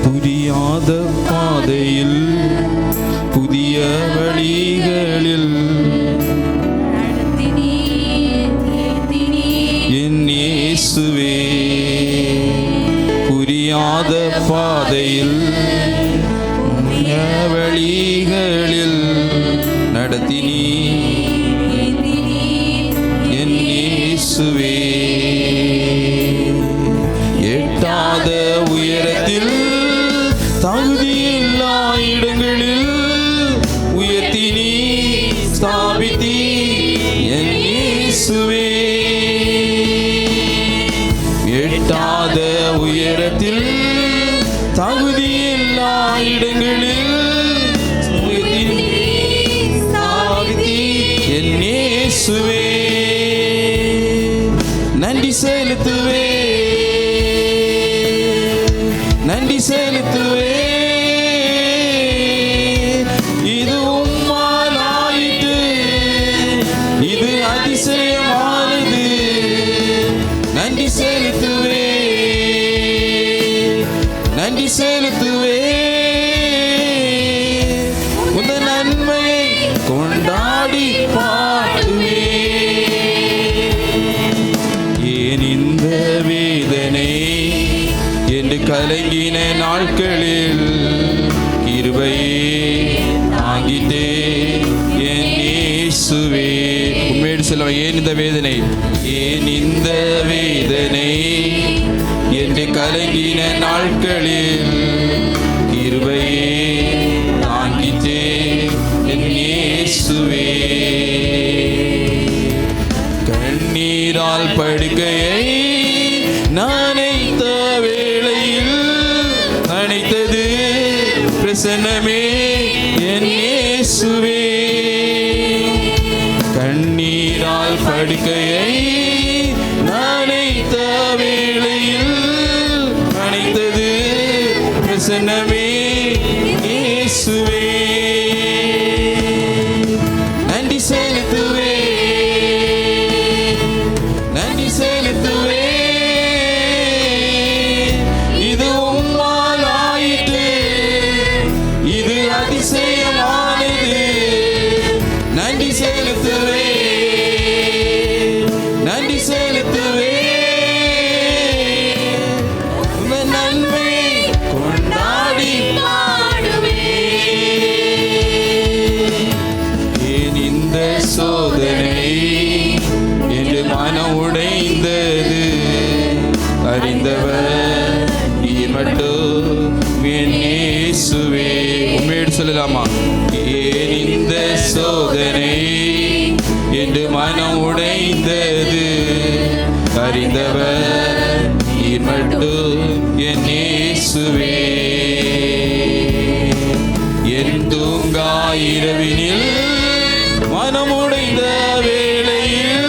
புரியாத பாதையில் புதிய வழிகளில் என் இயேசுவே, புரியாத பாதையில் புதிய வழிகளில் நடத்தினீ என் இயேசுவே. எட்டாத உயரத்தில் தகுதியில்லா இடங்களில் உயர்த்தினீ ஸ்தாபித்தீ என் இயேசுவே. எட்டாத உயரத்தில் தகுதியில்லா இடங்களில் உயர்த்தினீ ஸ்தாபித்தீ என் இயேசுவே. நன்றி செலுத்துவே, நன்றி செலுத்துவே. இது உம்மால் ஆயிற்று, இது அதிசயமானது. நன்றி செலுத்துவே, நன்றி செலுத்துவே. உந்த நன்மையை கொண்டாடி பாடுவே. ஏன் இந்த வேதனை என்று கலங்கின நாட்களில் கிருபையே தாங்கிட்டே என் இயேசுவே. உண்மையோடு சொல்லுவா, ஏன் இந்த வேதனை, ஏன் இந்த வேதனை என்று கலங்கின நாட்களில் கிருபையே தாங்கிட்டே என் இயேசுவே. கண்ணீரால் படுக்கையை நனைத்த வேளையில் அனைத்தது பிரசன்னமே என் இயேசுவே. கண்ணீரால் படுக்கையை நனைத்த வேளையில் அனைத்தது பிரசன்னமே இயேசுவே. நன்றி செலுத்துவே, நன்றி செலுத்துவே. இது உம்மால் ஆயிற்று, இது அதிசயமானது. நன்றி செலுத்துவே, நன்றி செலுத்துவே. உந்த நன்மை கொண்டாடி பாடுவே. ஏன் இந்த சோதனை என்று மனம் உடைந்தது, அறிந்தவர் நீர் மட்டும் என் இயேசுவே. உண்மையோடு சொல்லலாமா, ஏன் இந்த சோதனை என்று மனம் உடைந்தது, அறிந்தவர் நீர் மட்டும் என் இயேசுவே. என் தூங்கா இரவினில் மனம் உடைந்த வேளையில்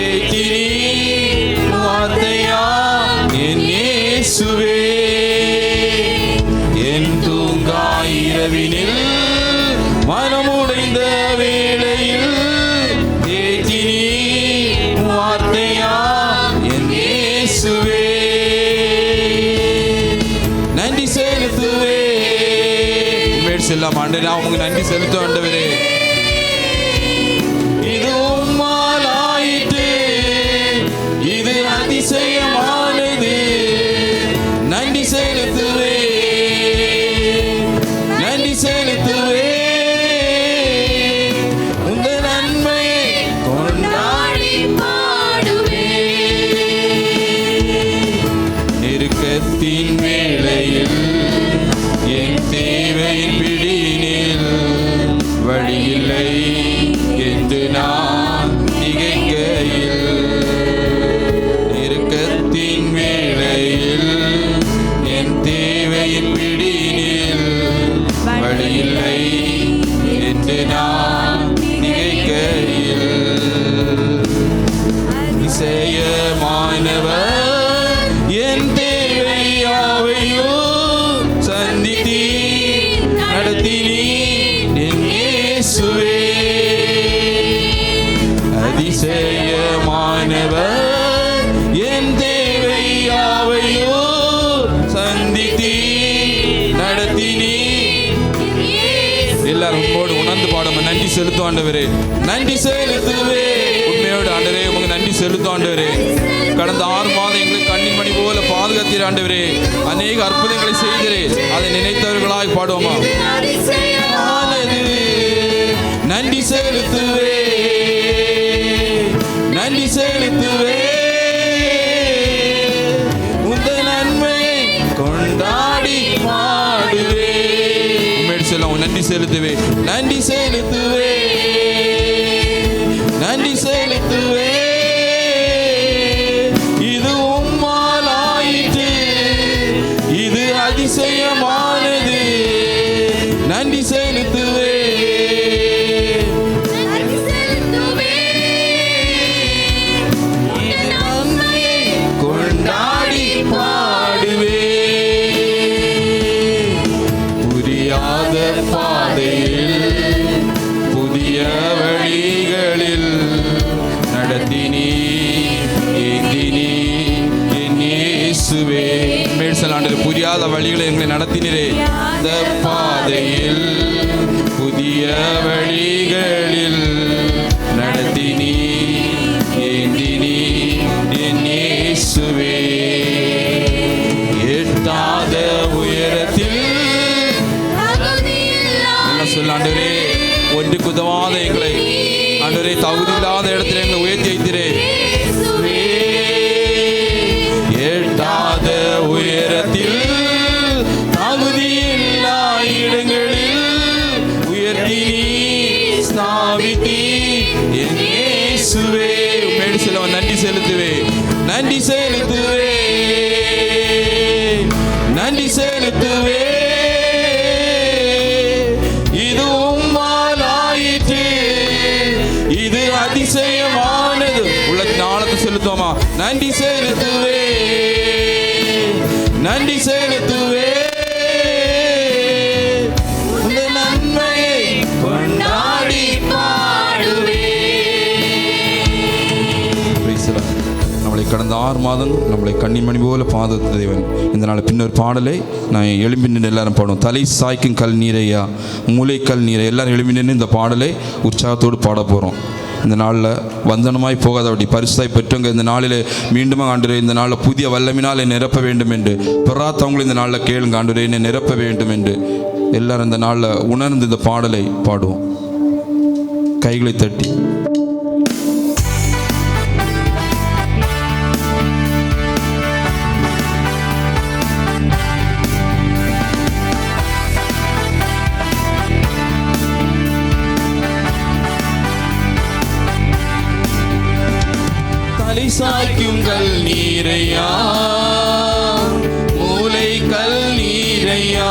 ஏற்றினீ வார்த்தையா என் இயேசுவே. என் தூங்கா இரவினில் மனம் உடைந்த வேளையில் ஏற்றினீ வார்த்தையா என் இயேசுவே. நன்றி செலுத்துவே. செல்லாம் ஆண்டவரே, நான் உங்களுக்கு நன்றி செலுத்த ஆண்டவரே. இது உம்மால் ஆயிற்று, இது அதிசயமானது. நன்றி செலுத்துவே, நன்றி செலுத்துவே. உந்த நன்மையை கொண்டாடி பாடுவே. நெருக்கத்தின் வேளையில் என் தேவையின் பிடினில் வழியில்லை என்று நான் திகைக்கையில், நெருக்கத்தின் வேளையில் என் தேவையின் பிடினில் வழியில்லை என்று நான் திகைக்கையில், அதிசயமானவர் என் தேவையாவையோ சேர்ந்து பாடும். நன்றி செலுத்தும் ஆண்டவரே, நன்றி செலுத்துவே. உண்மையோடு ஆண்டவரே உங்க நன்றி செலுத்தும் ஆண்டவரே. கடந்த 6 மாதம் எங்களை கண்ணின் மணி போல பாதுகாத்தீர் ஆண்டவரே. அநேக அற்புதங்களை செய்தீரே. அதை நினைத்தவர்களாய் பாடுவோமா? நன்றி செலுத்துவே, நன்றி செலுத்துவே. உங்கள் நன்மையை கொண்டாடி பாடுவே. உண்மையோடு சொல்லுவோம். நன்றி செலுத்துவே, நன்றி செலுத்துவே, நன்றி செலுத்துவே. இது உம்மால் ஆயிற்று, இது அதிசயமானது. நன்றி செலுத்துவே, கொண்டாடி பாடுவே. புரியாத பாதையில் புதிய வழிகளில் நடத்தினீ ஏந்தினீ என் இயேசுவே. மேற்சலாண்டு புரியாத வழிகளை எங்களை நடத்தினீரே. இந்த பாதையில் புதிய வழிகளில் நடத்தினீ ஏந்தினீ என் இயேசுவே. எட்டாத உயரத்தில் சொல்ல ஆண்டவரே, ஒன்றுக்கு உதவாத எங்களை ஆண்டவரே தகுதி இல்லாத இடத்துல எங்களை உயர்த்தி வைத்திரே. எட்டாத உயரத்தில் தகுதியில்லா இடங்களில் உயர்த்தி ஸ்தாபித்தி என் இயேசுவே. உண்மையோடு சொல்லுவோம். நன்றி செலுத்துவே, நன்றி செலுத்துவே, நன்றி செலுத்துவே. இது உம்மால் ஆயிற்று, இது அதிசயமானது. உள்ளத்தின் ஆழத்தை செலுத்துவோமா? நன்றி செலுத்துவே, நன்றி செலுத்துவே. இந்த நன்மையை கொண்டாடி பாடுவே. நம்மளை கடந்த 6 மாதம் நம்மளை கண்ணிமணி போல பாதுகாத்த தேவன். இந்த நாள் பின்னர் பாடலை நான் எழும்பி நின்று எல்லாரும் பாடுவோம். தலை சாய்க்கும் கல் நீரையா, மூளை கல் நீரை. எல்லாரும் எழும்பி நின்று இந்த பாடலை உற்சாகத்தோடு பாட போகிறோம். இந்த நாளில் வந்தனமாய் போகாதபடி பரிசாய் பெற்றவங்க இந்த நாளில் மீண்டும் ஆண்டவரே இந்த நாளில் புதிய வல்லமினால் என்னை நிரப்ப வேண்டும் என்று பெறாதவங்களும் இந்த நாளில் கேளுங்க. ஆண்டவரே என்னை நிரப்ப வேண்டும் என்று எல்லாரும் இந்த நாளில் உணர்ந்து இந்த பாடலை பாடுவோம். கைகளை தட்டி சாய்க்கும் கல் நீரையா, மூளை கல் நீரையா,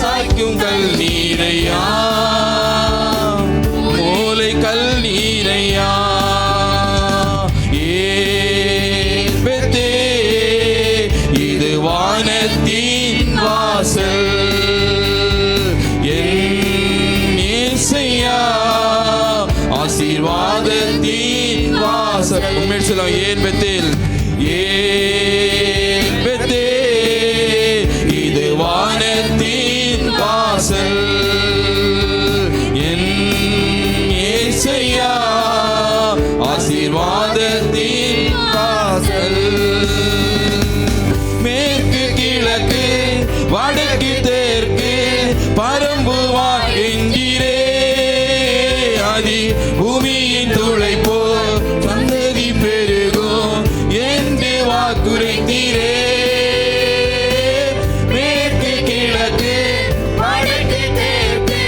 சாய்க்கும் கல் நீரையா, மூளை கல் நீரையா. ஏற்பதே இது வானத்தின் வாசல் என் இயேசையா, ஆசீர்வாதத்தின் வாசல். உண்மையை சொல்லுவோம். ஏன் பெத்தேல், ஏன் பெத்தே இது வானத்தின் வாசல் என் இயேசையா, ஆசீர்வாதத்தின் வாசல். மேற்கு கிழக்கு வடக்கு தெற்கு பரம்புவார் என்கிறே. அதி பூமியின் துளைப்போ சந்ததி பெருகும் என்று வாக்குரைத்தீரே. மேற்கு கிழக்கு வடக்கு தெற்கு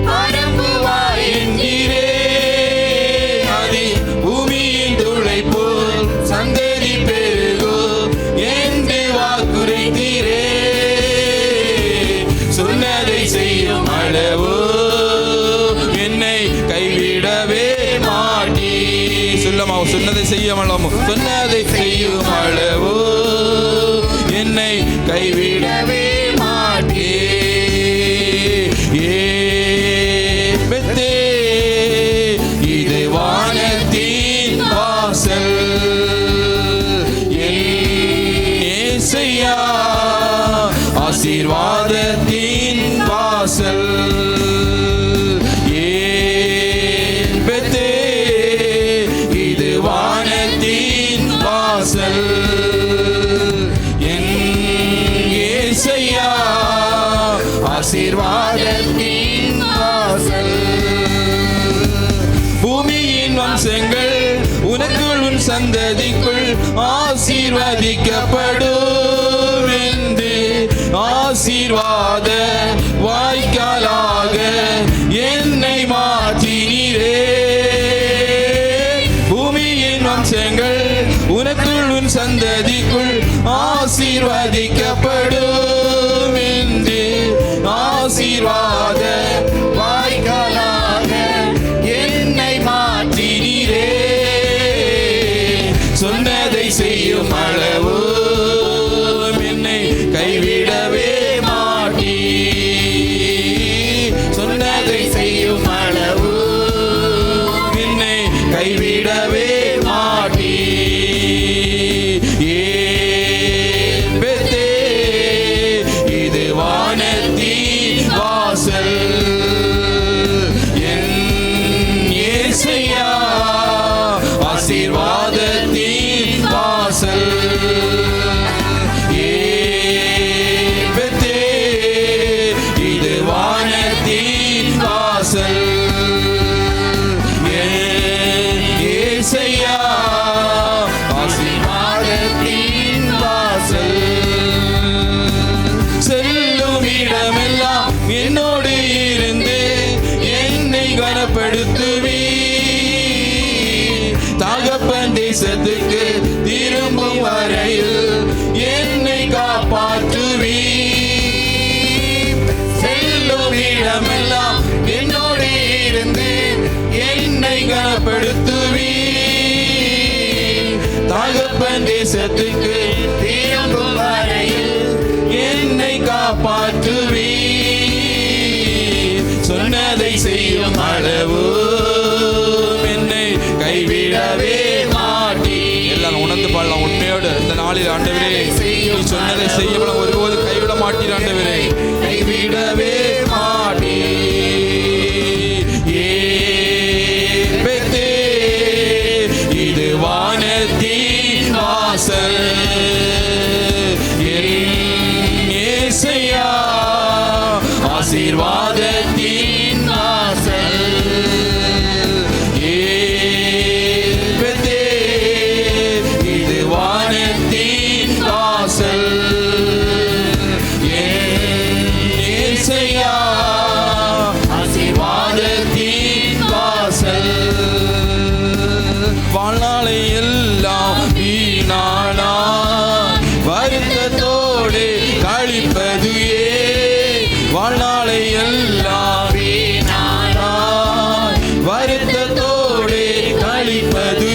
பரம்புவார் என்கிறே. அதி பூமியின் துளைப்போ சந்ததி பெருகும் என்று வாக்குரைத்தீரே. சொன்னதை செய்யும் அளவு என்னை கைவிடவே மாட்டீ. சொல்லமா? சொன்னதை செய்ய மாட்டோம். சொன்னதை செய்யும் அளவு என்னை கைவிடவே மாட்டீ. ஏற்பதே இது வானத்தின் வாசல் என் இயேசையா, ஆசீர்வாதத்தின் வாசல். என் இயேசையா ஆசீர்வாதத்தின் வாசல். பூமியின் வம்சங்கள் உனக்குள் உன் சந்ததிக்குள் ஆசீர்வதிக்கப்படும் என்று ஆசீர்வாத வாய்க்காலாக என்னை மாற்றினீரே. பூமியின் வம்சங்கள் உனக்குள் உன் சந்ததிக்குள் ஆசீர்வதிக்கப்படும் என்று ஆசீர்வாத வாய்க்காலாக என்னை மாற்றினீரே. சொன்னதை செய்யும் அளவு என்னை கைவிடவே மாட்டீ. சொன்னதை செய்யும் அளவு என்னை கைவிடவே மாட்டீ. ஏபெத்தே இது வானத்தின் வாசல். என் இயேசையா ஆசீர்வாதத்தின் வாசல். ஏபெத்தே இது வானத்தின் வாசல். என் இயேசையா ஆசீர்வாதத்தின் வாசல். செல்லும் இடமெல்லாம் என்னோடு இருந்து என்னை கனப்படுத்துவி. தகப்பன் தேசத்துக்கு திரும்பும் வரையில் என்னை காப்பாற்றுவி. செல்லும் இடமெல்லாம் என்னோடு இருந்து என்னை கனப்படுத்துவி. தகப்பன் தேசத்துக்கு திரும்பும் வரையில் என்னை காப்பாற்றுவி. சொன்னதை செய்யும் அளவு என்னை கைவிடவே மாட்டீ. எல்லாரும் உணர்ந்து பாடலாம் உண்மையோடு. இந்த நாளில் ஆண்டவரே நீ சொன்னதை செய்யப்பட ஒருபோது கைவிட மாட்டீர் ஆண்டவரே. கைவிடவே மாட்டீ. ஏபெத்தே இது வானத்தின் வாசல். என் இயேசையா ஆசீர்வாதத்தின் வாசல். ஏபெத்தே இது வானத்தின் வாசல். என் இயேசையா ஆசீர்வாதத்தின் வாசல். வாழ்நாளை எல்லாம் வீணானா வருத்தத்தோடு கழிப்பது வாழ்நாளை எல்லாம் வீணானா வருத்தத்தோடு கழிப்பது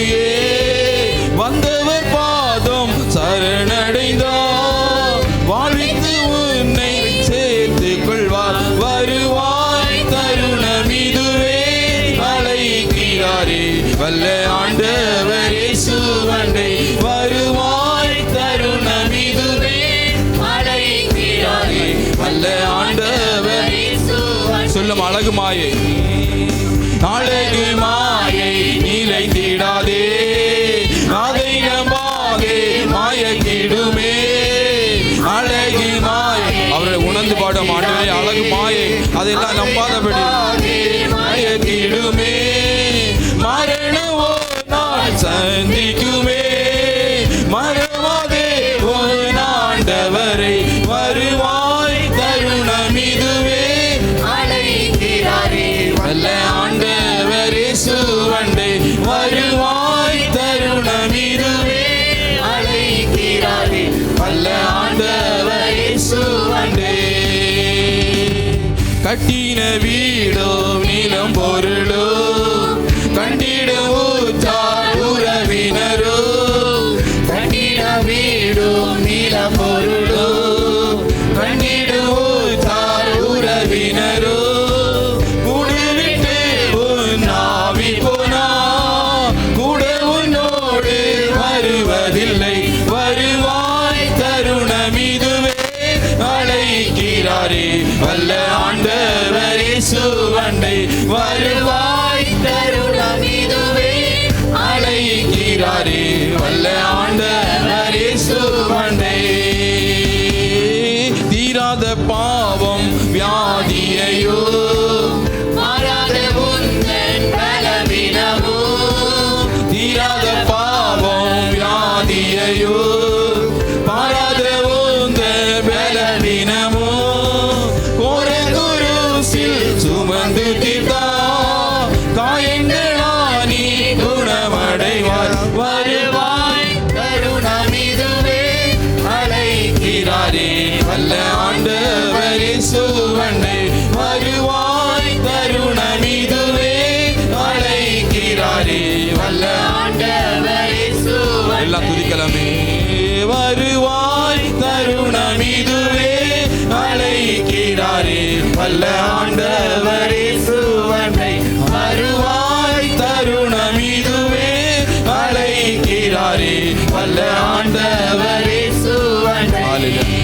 வந்தவர் பாதம் சரணடைந்தார். வாழ்வித்து உன்னை சேர்த்துக் கொள்வார். வருவாய் தருணம் இதுவே அழைக்கிறாரே. வல்ல ஆண்டவர் இயேசுவண்டை வருவாய் தருணம் இதுவே அழைக்கிறாரே. வல்ல ஆண்டவர் சொல்லும் அழகு மாயை. அழகு மாயை நிலைத்திடாதே. அதை நம்பாதே மாயக்கிடுமே. அழகு மாயை அவரை உணர்ந்து பாடும் ஆண்டவரே. அழகு மாயை அதெல்லாம் நம்பாதபடி மாயக்கிடுமே. மரணம் ஒரு நாள் சந்திக்குமே. மறவாதே உன் ஆண்டவரை வருவாய் தருணம் இதுவே அழைக்கிறாரே. வல்ல ஆண்டவர் இயேசுவண்டை வருவாய் தருணம் இதுவே அழைக்கிறாரே. வல்ல ஆண்டவர் இயேசுவண்டை. கட்டின வீடோ நிலம் பொருளோ கண்டிட ஊற்றார் உறவினரோ. கண்டிட வீடோ நிலம் பொருளோ கண்டிட ஊற்றார் உறவினரோ. கூடுவிட்டு உன் ஆவி போனா கூட உன்னோடு வருவதில்லை. வருவாய் தருணம் இதுவே அழைக்கிறாரே. வல்ல ஆண்டவர் இயேசுவண்டை வருவாய் தருணம் இதுவே அழைக்கிறாரே. வல்ல ஆண்டவர் வருவார் இயேசுவண்டை. தீராத பாவம் வியாதியையோ மாறாத உந்தன் பலவீனமோ, தீராத பாவம் வியாதியையோ மாறாத உந்தன் பலவீனமோ கோர குருசில் சுமந்து தீர்த்தா காயங்களானி குணமடைவார். வருவாய் தருணமிதுவே அழைக்கிறாரே வல்ல ஆண்டவர் இயேசுவண்டை. வருவாய் தருணமிதுவே அழைக்கிறாரே வல்ல ஆண்டவர் இயேசுவண்டை. எல்லாம் துதிக்கலாமே.